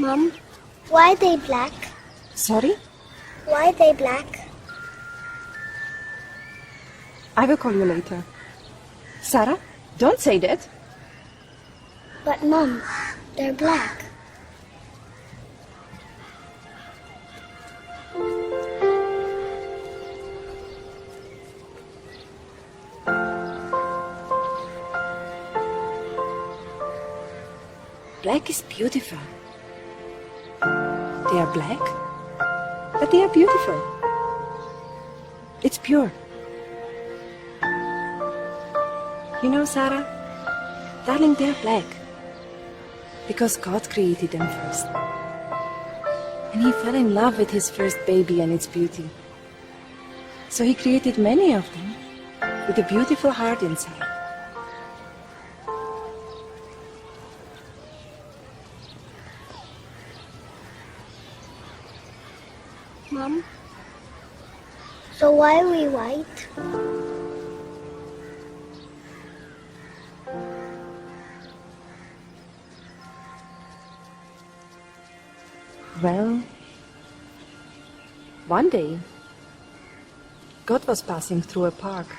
Mom, why are they black? Sorry? Why are they black? I will call you later. Sarah, don't say that. But Mom, they're black. Black is beautiful. They are black, but they are beautiful. It's pure. You know, Sarah, darling, they are black because God created them first. And He fell in love with His first baby and its beauty. So He created many of them with a beautiful heart inside. Mom, so why are we white? Well, one day, God was passing through a park,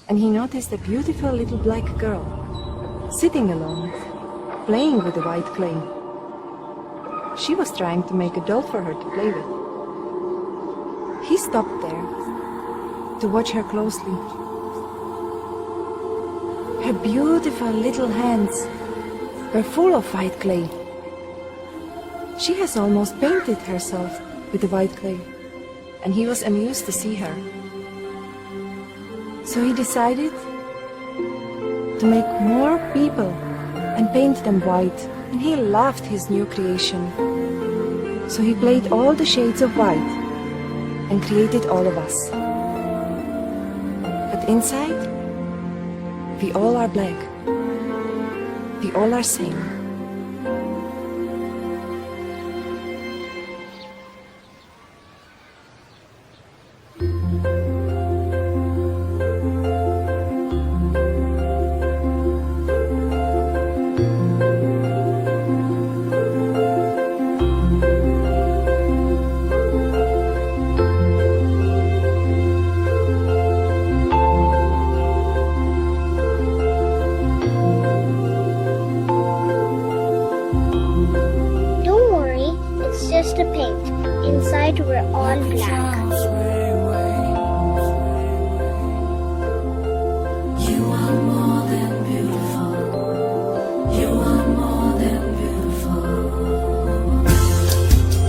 and He noticed a beautiful little black girl, sitting alone, playing with the white clay. She was trying to make a doll for her to play with. He stopped there to watch her closely. Her beautiful little hands were full of white clay. She has almost painted herself with the white clay, and he was amused to see her. So he decided to make more people and paint them white, and he loved his new creation. So he played all the shades of white and created all of us. But inside, we all are black. We all are same. Don't worry, it's just a paint. Inside we're all black. You are more than beautiful. You are more than beautiful.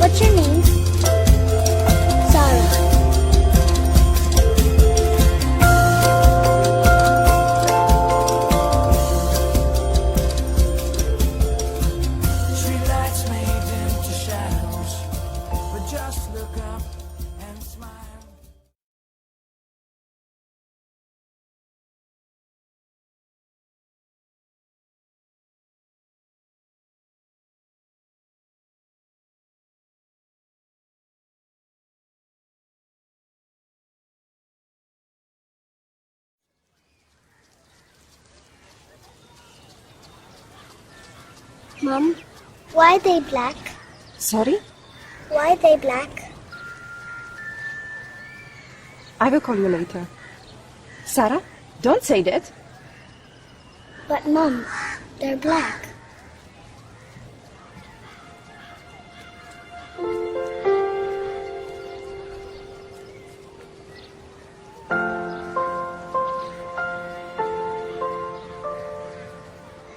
What's your name? Sarah. Streetlights made into shadows, but just look up and smile. Mom, why are they black? Sorry? Why are they black? I will call you later. Sarah, don't say that. But Mom, they're black.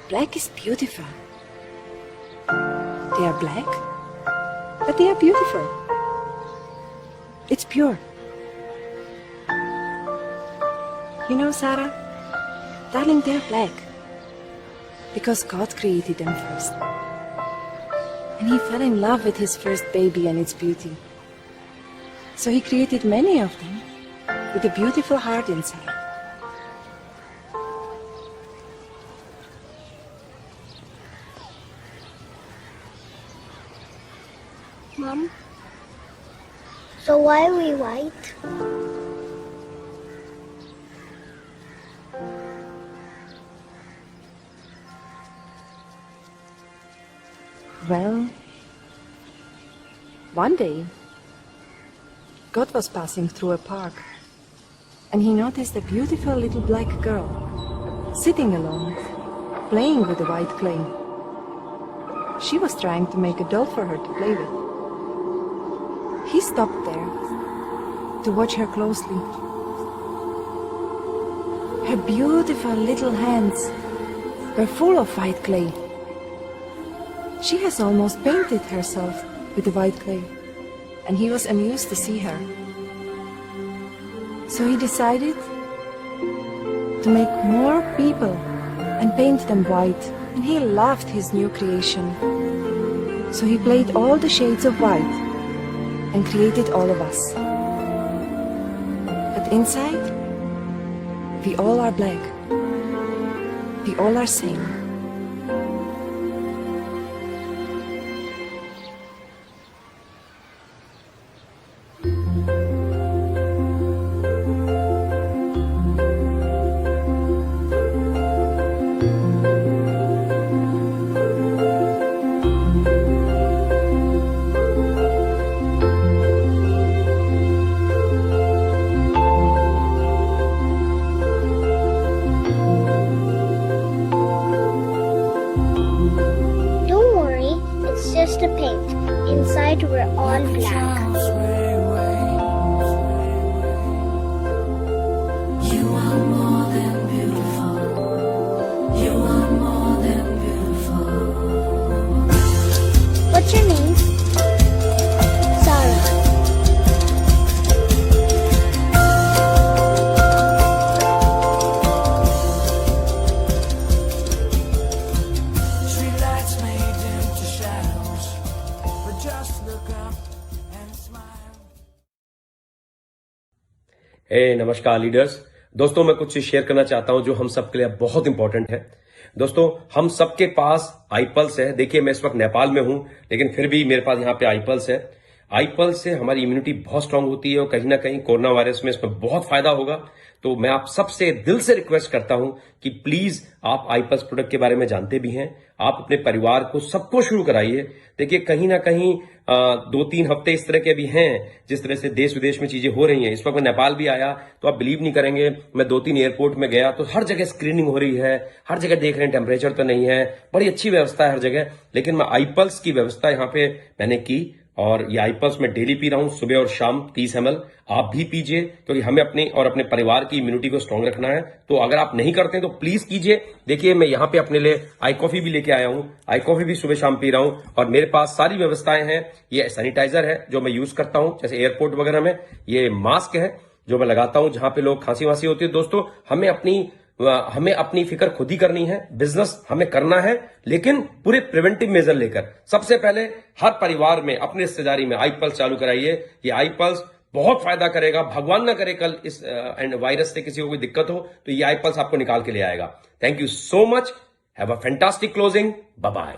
Black is beautiful. They are black, but they are beautiful. It's pure. You know, Sarah, darling, they are black because God created them first. And He fell in love with His first baby and its beauty. So He created many of them with a beautiful heart inside. Mom, so why are we white? Well, One day, God was passing through a park, and he noticed a beautiful little black girl sitting alone, playing with a white clay. She was trying to make a doll for her to play with. He stopped there to watch her closely. Her beautiful little hands were full of white clay. She has almost painted herself with the white clay, and he was amused to see her. So he decided to make more people and paint them white, and he loved his new creation. So he played all the shades of white and created all of us. But inside, we all are black. We all are same. Don't worry, it's just a paint. Inside we're all black. You are more than beautiful. You are more than beautiful. What's your name? Sarah. Streetlights made into shadows, but just look up and smile. नमस्कार leaders. दोस्तों, मैं कुछ चीज share करना चाहता हूं जो हम सबके लिए बहुत इंपॉर्टेंट है। दोस्तों, हम सबके पास आईपल्स है। देखिए, मैं इस वक्त नेपाल में हूं, लेकिन फिर भी मेरे पास यहाँ पे आईपल्स है। आईपल्स से हमारी इम्यूनिटी बहुत स्ट्रांग होती है और कहीं ना कहीं कोरोना वायरस में इसमें बहुत फायदा होगा। तो मैं आप सबसे दिल से रिक्वेस्ट करता हूं कि प्लीज आप आईपल्स प्रोडक्ट के बारे में जानते भी हैं, आप अपने परिवार को सबको शुरू कराइए। देखिए, कहीं ना कहीं 2-3 हफ्ते इस तरह के भी हैं जिस तरह से देश विदेश में चीजें हो रही हैं। इस वक्त मैं नेपाल भी आया तो आप बिलीव नहीं करेंगे, मैं 2-3 एयरपोर्ट में गया तो हर जगह स्क्रीनिंग हो रही है, हर जगह देख रहे हैं टेम्परेचर तो नहीं है, बड़ी अच्छी व्यवस्था है हर जगह। लेकिन मैं आईपल्स की व्यवस्था यहाँ पे मैंने की और ये आईपल्स मैं डेली पी रहा हूं, सुबह और शाम 30 ml। आप भी पीजिए, क्योंकि हमें अपने और अपने परिवार की इम्यूनिटी को स्ट्रांग रखना है। तो अगर आप नहीं करते तो प्लीज कीजिए। देखिए, मैं यहाँ पे अपने लिए आई कॉफी भी लेके आया हूं, आई कॉफी भी सुबह शाम पी रहा हूं और मेरे पास सारी व्यवस्थाएं हैं। ये सैनिटाइजर है जो मैं यूज करता हूं, जैसे एयरपोर्ट वगैरह में। ये मास्क है जो मैं लगाता हूं जहां पे लोग खांसी वांसी होती है। दोस्तों, हमें अपनी फिक्र खुद ही करनी है। बिजनेस हमें करना है, लेकिन पूरे प्रिवेंटिव मेजर लेकर। सबसे पहले हर परिवार में, अपनी रिश्तेदारी में आईपल्स चालू कराइए। ये आईपल्स बहुत फायदा करेगा। भगवान ना करे कल इस वायरस से किसी को कोई दिक्कत हो तो ये आईपल्स आपको निकाल के ले आएगा। Thank you so much. Have a fantastic closing. Bye bye.